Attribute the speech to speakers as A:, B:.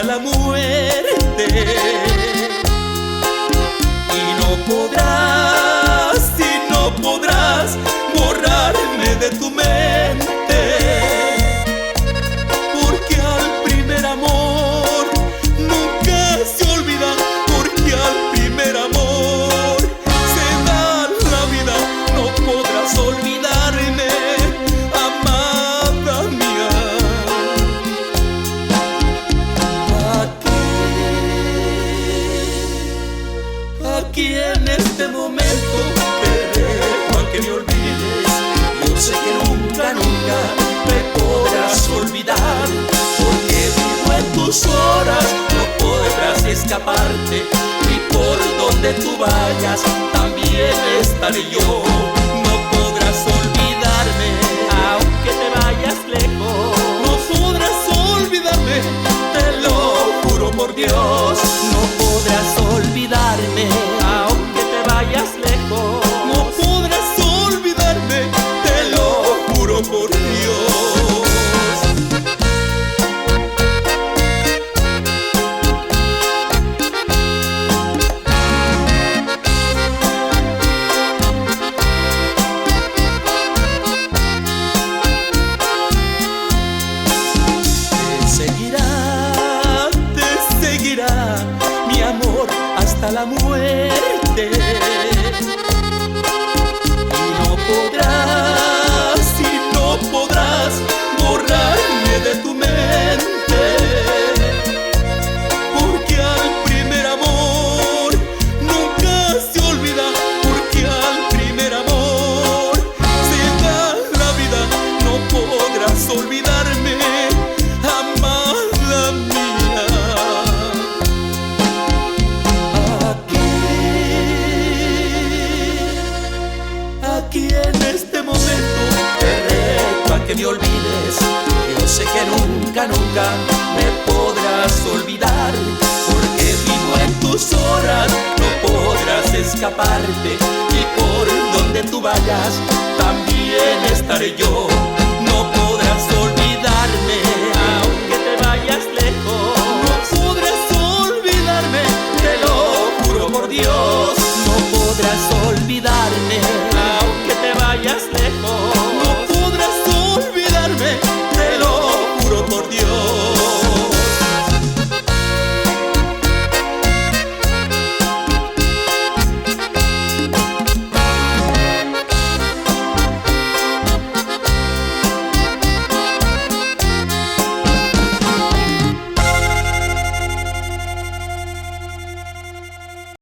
A: hasta la muerte. Y no podrás borrarme de tu mente, porque al primer amor nunca se olvida, porque al primer amor se da la vida. No podrás olvidarme, amada mía. Aquí en este momento te dejo a que me olvides. Yo sé que nunca, nunca me podrás olvidar, porque vivo en tus horas, no podrás escaparte. Y por donde tú vayas también estaré yo. No podrás olvidarme, aunque te vayas lejos. No podrás olvidarme, te lo juro por Dios. No podrás olvidarme, aunque te vayas lejos. No podrás olvidarme, te lo juro por Dios. Te seguirá mi amor hasta la muerte. Y no podrás borrarme de tu mente, porque al primer amor nunca se olvida, porque al primer amor se da la vida. No podrás olvidarme, amada mía. Aquí en este momento te reto a que me olvides. Yo sé que nunca, nunca me podrás olvidar, porque vivo en tus horas, no podrás escaparte. Y por donde tú vayas también estaré yo.